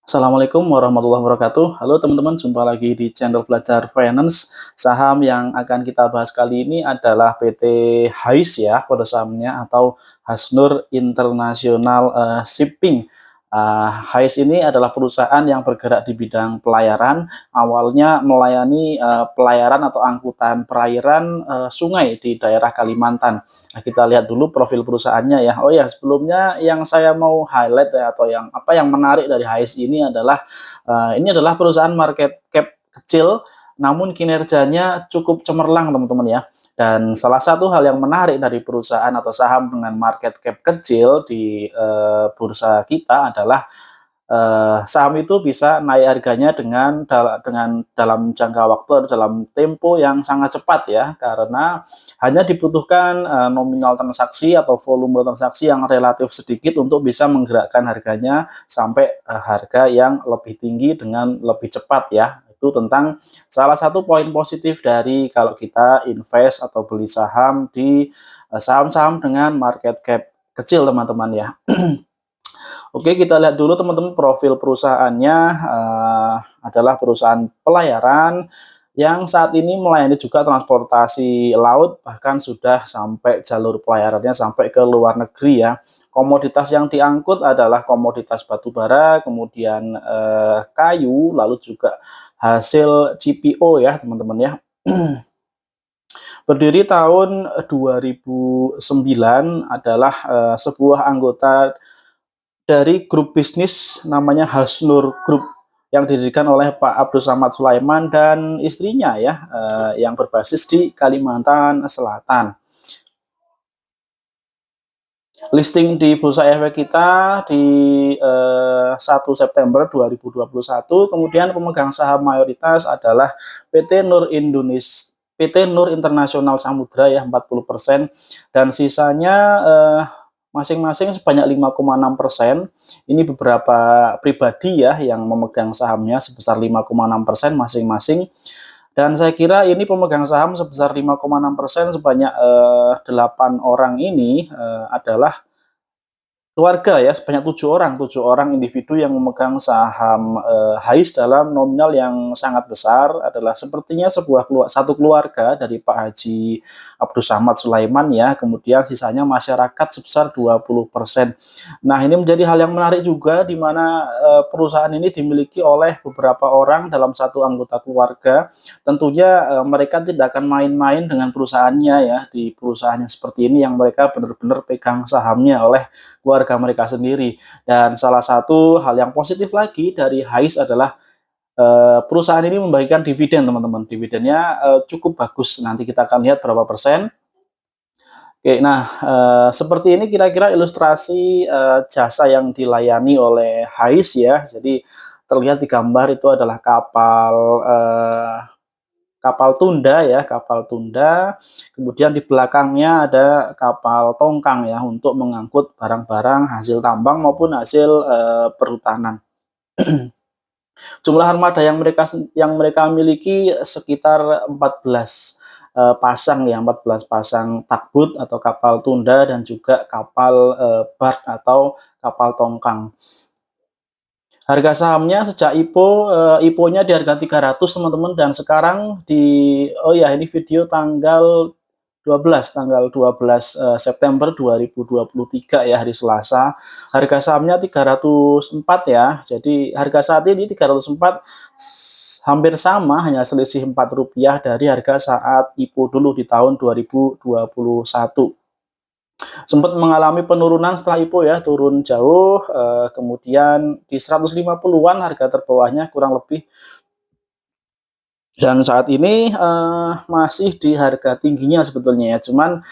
Assalamualaikum warahmatullahi wabarakatuh. Halo teman-teman, jumpa lagi di channel Belajar Finance. Saham yang akan kita bahas kali ini adalah PT HAIS ya, kode sahamnya atau Hasnur International Shipping. HAIS ini adalah perusahaan yang bergerak di bidang pelayaran. Awalnya melayani pelayaran atau angkutan perairan sungai di daerah Kalimantan. Nah, kita lihat dulu profil perusahaannya ya. Oh ya, sebelumnya yang saya mau highlight ya, atau yang menarik dari HAIS ini adalah perusahaan market cap kecil namun kinerjanya cukup cemerlang teman-teman ya. Dan salah satu hal yang menarik dari perusahaan atau saham dengan market cap kecil di bursa kita adalah saham itu bisa naik harganya dengan dalam jangka waktu atau dalam tempo yang sangat cepat ya, karena hanya dibutuhkan nominal transaksi atau volume transaksi yang relatif sedikit untuk bisa menggerakkan harganya sampai harga yang lebih tinggi dengan lebih cepat ya. Itu tentang salah satu poin positif dari kalau kita invest atau beli saham di saham-saham dengan market cap kecil teman-teman ya. Oke, kita lihat dulu teman-teman profil perusahaannya adalah perusahaan pelayaran yang saat ini melayani juga transportasi laut, bahkan sudah sampai jalur pelayarannya sampai ke luar negeri ya. Komoditas yang diangkut adalah komoditas batu bara, kemudian kayu, lalu juga hasil CPO ya teman-teman ya. Berdiri tahun 2009, adalah sebuah anggota dari grup bisnis namanya Hasnur Group yang didirikan oleh Pak Abdul Samad Sulaiman dan istrinya ya, yang berbasis di Kalimantan Selatan. Listing di Bursa Efek kita di 1 September 2021, kemudian pemegang saham mayoritas adalah PT Nur Indonesia, PT Nur Internasional Samudra ya 40%, dan sisanya masing-masing sebanyak 5,6%. Ini beberapa pribadi ya yang memegang sahamnya sebesar 5,6% masing-masing. Dan saya kira ini pemegang saham sebesar 5,6% sebanyak 8 orang ini adalah keluarga ya, sebanyak 7 orang individu yang memegang saham HAIS dalam nominal yang sangat besar, adalah sepertinya satu keluarga dari Pak Haji Abdul Samad Sulaiman ya, kemudian sisanya masyarakat sebesar 20%. Nah, ini menjadi hal yang menarik juga di mana perusahaan ini dimiliki oleh beberapa orang dalam satu anggota keluarga. Tentunya mereka tidak akan main-main dengan perusahaannya ya, di perusahaan yang seperti ini yang mereka benar-benar pegang sahamnya oleh keluarga mereka sendiri. Dan salah satu hal yang positif lagi dari HAIS adalah perusahaan ini membagikan dividen teman-teman. Dividennya cukup bagus, nanti kita akan lihat berapa persen. Oke, nah seperti ini kira-kira ilustrasi jasa yang dilayani oleh HAIS ya. Jadi terlihat di gambar itu adalah kapal tunda ya, kapal tunda. Kemudian di belakangnya ada kapal tongkang ya untuk mengangkut barang-barang hasil tambang maupun hasil perhutanan. Jumlah armada yang mereka miliki sekitar 14 pasang ya, 14 pasang tugboat atau kapal tunda dan juga kapal bark atau kapal tongkang. Harga sahamnya sejak IPO-nya di harga 300 teman-teman, dan sekarang oh ya, ini video tanggal 12 September 2023 ya, hari Selasa. Harga sahamnya 304 ya. Jadi harga saat ini 304, hampir sama, hanya selisih Rp4 dari harga saat IPO dulu di tahun 2021. Sempat mengalami penurunan setelah IPO ya, turun jauh, kemudian di 150-an harga terbawahnya kurang lebih, dan saat ini masih di harga tingginya sebetulnya ya. Cuman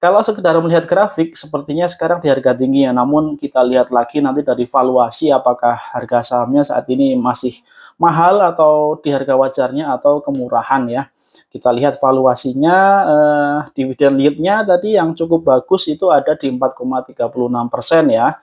kalau sekedar melihat grafik sepertinya sekarang di harga tinggi ya, namun kita lihat lagi nanti dari valuasi apakah harga sahamnya saat ini masih mahal atau di harga wajarnya atau kemurahan ya. Kita lihat valuasinya, dividen yield-nya tadi yang cukup bagus itu ada di 4,36% ya.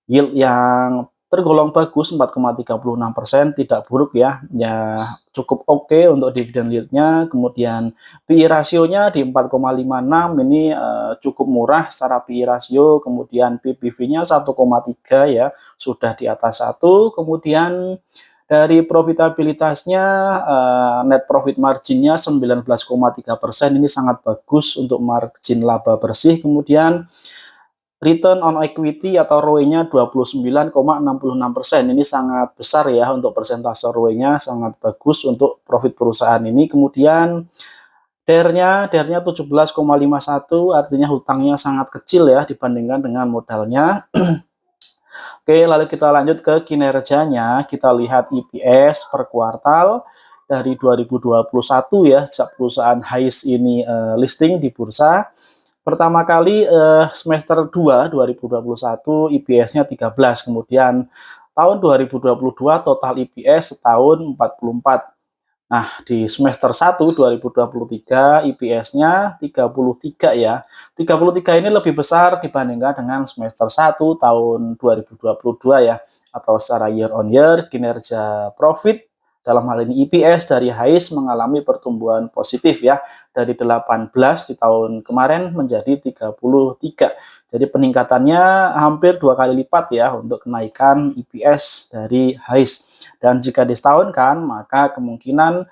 Yield yang tergolong bagus 4,36%, tidak buruk ya. Ya cukup oke untuk dividen yieldnya. Kemudian PI rasionya di 4,56, ini cukup murah secara PI rasio. Kemudian PBV-nya 1,3 ya, sudah di atas 1. Kemudian dari profitabilitasnya, net profit marginnya 19,3%, ini sangat bagus untuk margin laba bersih. Kemudian return on equity atau ROE-nya 29,66%. Ini sangat besar ya untuk persentase ROE-nya, sangat bagus untuk profit perusahaan ini. Kemudian DER-nya 17,51, artinya hutangnya sangat kecil ya dibandingkan dengan modalnya. Oke, lalu kita lanjut ke kinerjanya. Kita lihat EPS per kuartal dari 2021 ya, sejak perusahaan HAIS ini listing di bursa. Pertama kali semester 2 2021 EPS-nya 13, kemudian tahun 2022 total EPS setahun 44. Nah, di semester 1 2023 EPS-nya 33 ya. 33 ini lebih besar dibandingkan dengan semester 1 tahun 2022 ya, atau secara year on year kinerja profit dalam hal ini EPS dari HAIS mengalami pertumbuhan positif ya, dari 18 di tahun kemarin menjadi 33. Jadi peningkatannya hampir 2 kali lipat ya untuk kenaikan EPS dari HAIS. Dan jika disetahunkan, maka kemungkinan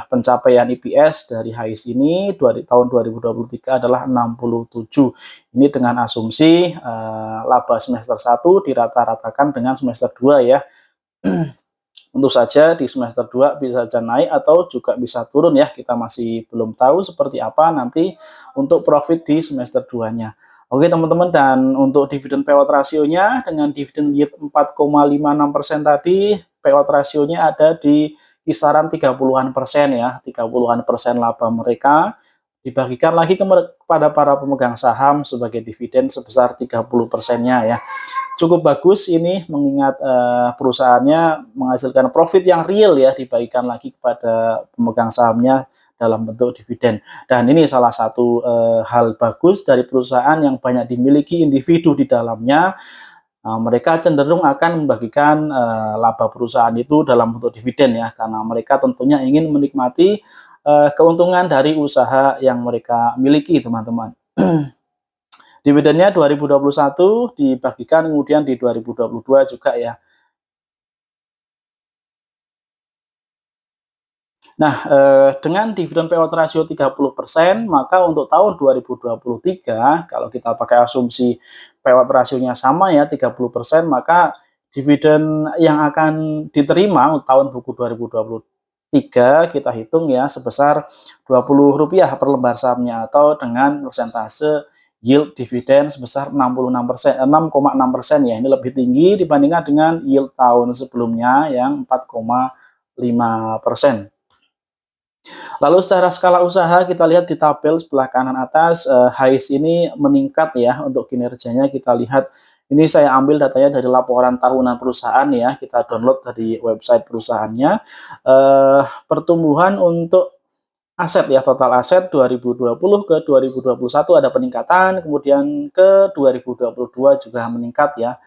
pencapaian EPS dari HAIS ini tahun 2023 adalah 67. Ini dengan asumsi laba semester 1 dirata-ratakan dengan semester 2 ya. Tentu saja di semester 2 bisa saja naik atau juga bisa turun ya. Kita masih belum tahu seperti apa nanti untuk profit di semester 2-nya. Oke teman-teman, dan untuk dividen payout rasionya dengan dividen yield 4,56% tadi, payout rasionya ada di kisaran 30-an% ya, 30-an% laba mereka dibagikan lagi kepada para pemegang saham sebagai dividen sebesar 30%-nya ya. Cukup bagus ini mengingat perusahaannya menghasilkan profit yang real ya, dibagikan lagi kepada pemegang sahamnya dalam bentuk dividen. Dan ini salah satu hal bagus dari perusahaan yang banyak dimiliki individu di dalamnya. Mereka cenderung akan membagikan laba perusahaan itu dalam bentuk dividen ya, karena mereka tentunya ingin menikmati keuntungan dari usaha yang mereka miliki, teman-teman. Dividennya 2021 dibagikan kemudian di 2022 juga ya. Nah, dengan dividen payout ratio 30%, maka untuk tahun 2023 kalau kita pakai asumsi payout rasionya sama ya 30%, maka dividen yang akan diterima untuk tahun buku 2023 kita hitung ya sebesar Rp20 per lembar sahamnya, atau dengan persentase yield dividen sebesar 6,6% ya. Ini lebih tinggi dibandingkan dengan yield tahun sebelumnya yang 4,5%. Lalu secara skala usaha kita lihat di tabel sebelah kanan atas, HAIS ini meningkat ya untuk kinerjanya. Kita lihat ini, saya ambil datanya dari laporan tahunan perusahaan ya, kita download dari website perusahaannya. Pertumbuhan untuk aset ya, total aset 2020 ke 2021 ada peningkatan, kemudian ke 2022 juga meningkat ya.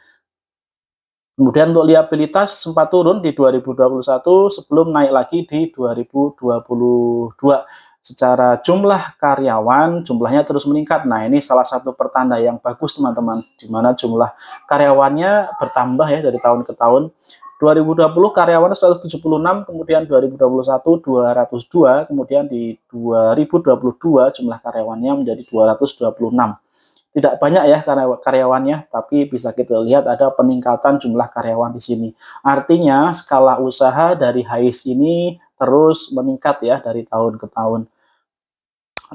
Kemudian untuk liabilitas sempat turun di 2021 sebelum naik lagi di 2022. Secara jumlah karyawan, jumlahnya terus meningkat. Nah, ini salah satu pertanda yang bagus teman-teman, di mana jumlah karyawannya bertambah ya dari tahun ke tahun. 2020 karyawan 176, kemudian 2021 202, kemudian di 2022 jumlah karyawannya menjadi 226. Tidak banyak ya karyawannya, tapi bisa kita lihat ada peningkatan jumlah karyawan di sini. Artinya skala usaha dari HAIS ini terus meningkat ya dari tahun ke tahun.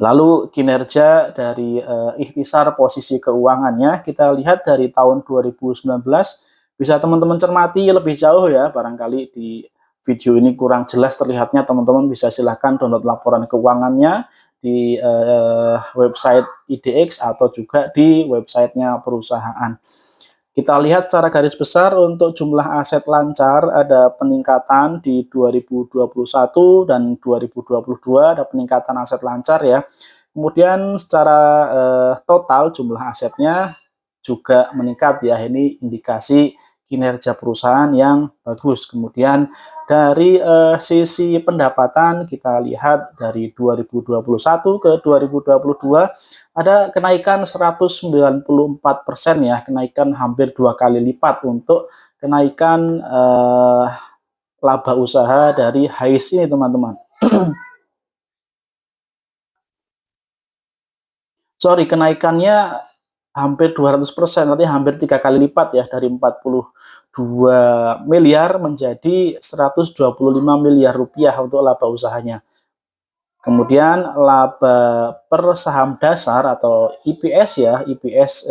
Lalu kinerja dari ikhtisar posisi keuangannya kita lihat dari tahun 2019, bisa teman-teman cermati lebih jauh ya, barangkali di video ini kurang jelas terlihatnya, teman-teman bisa silahkan download laporan keuangannya di website IDX atau juga di websitenya perusahaan. Kita lihat secara garis besar untuk jumlah aset lancar ada peningkatan di 2021 dan 2022, ada peningkatan aset lancar ya. Kemudian secara total jumlah asetnya juga meningkat ya, ini indikasi kinerja perusahaan yang bagus. Kemudian dari sisi pendapatan kita lihat dari 2021 ke 2022 ada kenaikan 194% ya, kenaikan hampir 2 kali lipat untuk kenaikan laba usaha dari HIS ini teman-teman. Sorry, kenaikannya hampir 200%, nanti hampir 3 kali lipat ya, dari 42 miliar menjadi 125 miliar rupiah untuk laba usahanya. Kemudian laba per saham dasar atau EPS ya, EPS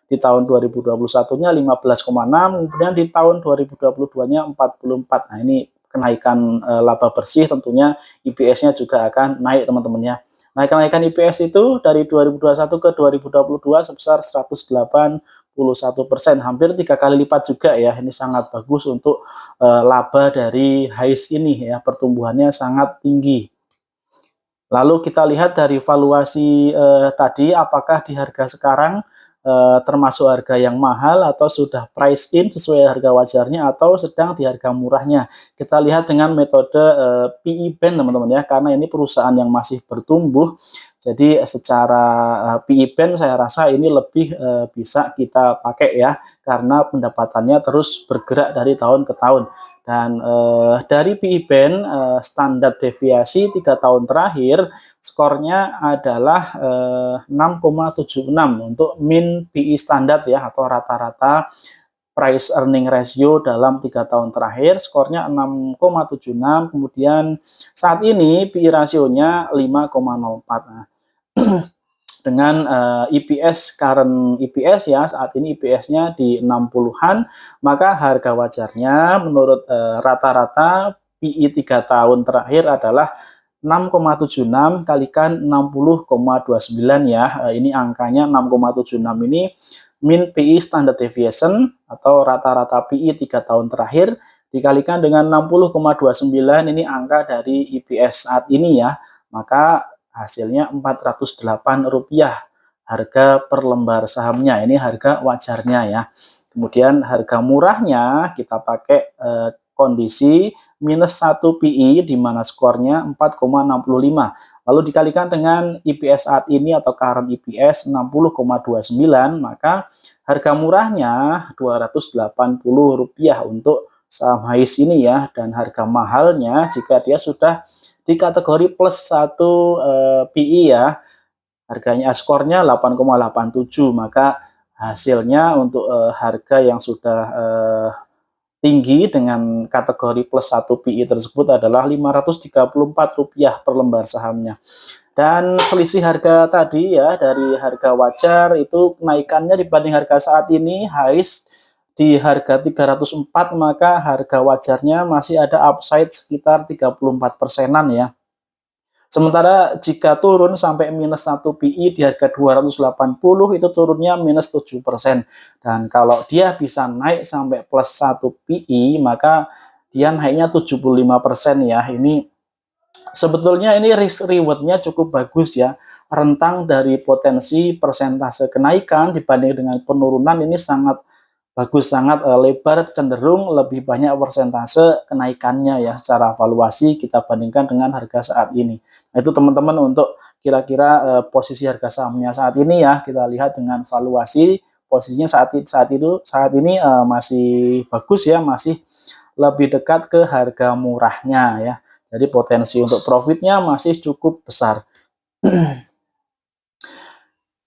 di tahun 2021-nya 15,6, kemudian di tahun 2022-nya 44. Nah, ini kenaikan laba bersih, tentunya EPS-nya juga akan naik teman-teman ya. Nah, kenaikan EPS itu dari 2021 ke 2022 sebesar 181%, hampir 3 kali lipat juga ya. Ini sangat bagus untuk laba dari HIS ini ya, pertumbuhannya sangat tinggi. Lalu kita lihat dari valuasi tadi, apakah di harga sekarang termasuk harga yang mahal atau sudah price in sesuai harga wajarnya atau sedang di harga murahnya. Kita lihat dengan metode PE band teman-teman ya, karena ini perusahaan yang masih bertumbuh. Jadi secara PE band saya rasa ini lebih bisa kita pakai ya, karena pendapatannya terus bergerak dari tahun ke tahun. Dan dari PE band standar deviasi 3 tahun terakhir skornya adalah 6,76 untuk min PE standar ya, atau rata-rata price earning ratio dalam 3 tahun terakhir, skornya 6,76. Kemudian saat ini PE rasionya 5,04. Nah, dengan EPS, current EPS ya, saat ini EPS-nya di 60-an, maka harga wajarnya menurut rata-rata PE 3 tahun terakhir adalah 6,76 kalikan 60,29 ya. Ini angkanya 6,76 ini min PE standard deviation atau rata-rata PE 3 tahun terakhir dikalikan dengan 60,29, ini angka dari EPS saat ini ya. Maka hasilnya Rp408 harga per lembar sahamnya. Ini harga wajarnya ya. Kemudian harga murahnya kita pakai kondisi minus 1 PE di mana skornya 4,65. Lalu dikalikan dengan EPS saat ini atau current EPS 60,29, maka harga murahnya Rp280 untuk saham HIS ini ya, dan harga mahalnya jika dia sudah di kategori plus 1 PE ya, harganya skornya 8,87, maka hasilnya untuk harga yang sudah tinggi dengan kategori plus 1 PE tersebut adalah Rp534 per lembar sahamnya. Dan selisih harga tadi ya, dari harga wajar itu kenaikannya dibanding harga saat ini HIS di harga 304, maka harga wajarnya masih ada upside sekitar 34%-an ya. Sementara jika turun sampai minus 1 PE di harga 280, itu turunnya minus 7%. Dan kalau dia bisa naik sampai plus 1 PE, maka dia naiknya 75% ya. Ini sebetulnya ini risk rewardnya cukup bagus ya. Rentang dari potensi persentase kenaikan dibanding dengan penurunan ini sangat bagus, sangat lebar, cenderung lebih banyak persentase kenaikannya ya secara valuasi kita bandingkan dengan harga saat ini. Nah, itu teman-teman untuk kira-kira posisi harga sahamnya saat ini ya, kita lihat dengan valuasi posisinya saat ini masih bagus ya, masih lebih dekat ke harga murahnya ya. Jadi potensi untuk profitnya masih cukup besar.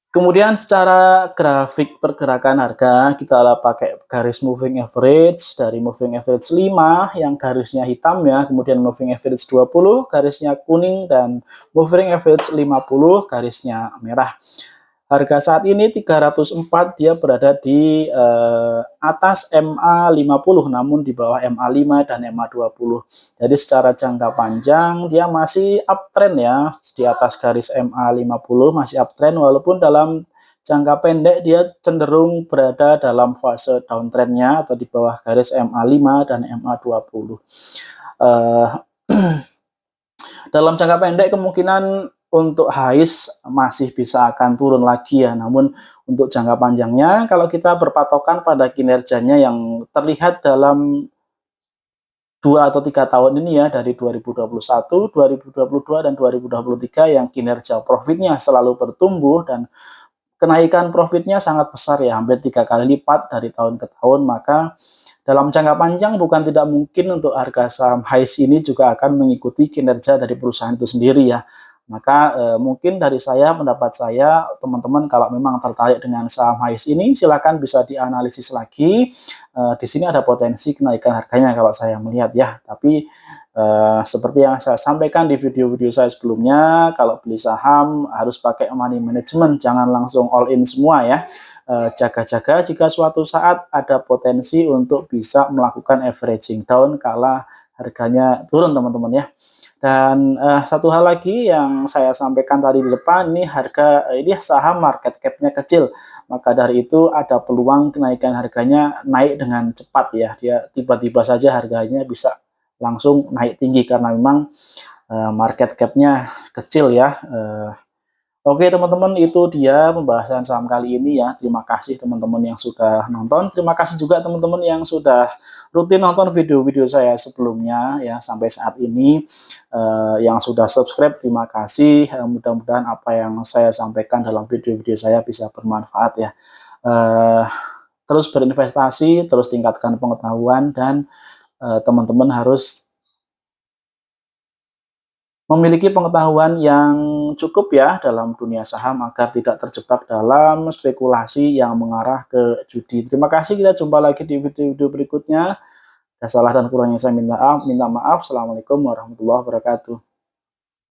Kemudian secara grafik pergerakan harga kita pakai garis moving average, dari moving average 5 yang garisnya hitam ya, kemudian moving average 20 garisnya kuning, dan moving average 50 garisnya merah. Harga saat ini 304, dia berada di atas MA50 namun di bawah MA5 dan MA20. Jadi secara jangka panjang dia masih uptrend ya, di atas garis MA50 masih uptrend, walaupun dalam jangka pendek dia cenderung berada dalam fase downtrendnya atau di bawah garis MA5 dan MA20. Dalam jangka pendek kemungkinan untuk HIS masih bisa akan turun lagi ya, namun untuk jangka panjangnya kalau kita berpatokan pada kinerjanya yang terlihat dalam 2 atau 3 tahun ini ya, dari 2021, 2022, dan 2023 yang kinerja profitnya selalu bertumbuh dan kenaikan profitnya sangat besar ya, hampir 3 kali lipat dari tahun ke tahun, maka dalam jangka panjang bukan tidak mungkin untuk harga saham HIS ini juga akan mengikuti kinerja dari perusahaan itu sendiri ya. Maka, mungkin dari saya, pendapat saya, teman-teman kalau memang tertarik dengan saham HIS ini silakan bisa dianalisis lagi, di sini ada potensi kenaikan harganya kalau saya melihat ya. Tapi, seperti yang saya sampaikan di video-video saya sebelumnya, kalau beli saham harus pakai money management, jangan langsung all in semua ya. Jaga-jaga jika suatu saat ada potensi untuk bisa melakukan averaging down kala harganya turun teman-teman ya. Dan, satu hal lagi yang saya sampaikan tadi di depan, ini harga ini saham market cap-nya kecil, maka dari itu ada peluang kenaikan harganya naik dengan cepat ya, dia tiba-tiba saja harganya bisa langsung naik tinggi karena memang, market cap-nya kecil ya. Oke teman-teman, itu dia pembahasan saham kali ini ya. Terima kasih teman-teman yang sudah nonton. Terima kasih juga teman-teman yang sudah rutin nonton video-video saya sebelumnya ya sampai saat ini. Yang sudah subscribe, terima kasih. Mudah-mudahan apa yang saya sampaikan dalam video-video saya bisa bermanfaat ya. Eh, Terus berinvestasi, terus tingkatkan pengetahuan, dan teman-teman harus memiliki pengetahuan yang cukup ya dalam dunia saham agar tidak terjebak dalam spekulasi yang mengarah ke judi. Terima kasih, kita jumpa lagi di video-video berikutnya. Ada salah dan kurangnya saya minta maaf. Assalamualaikum warahmatullahi wabarakatuh.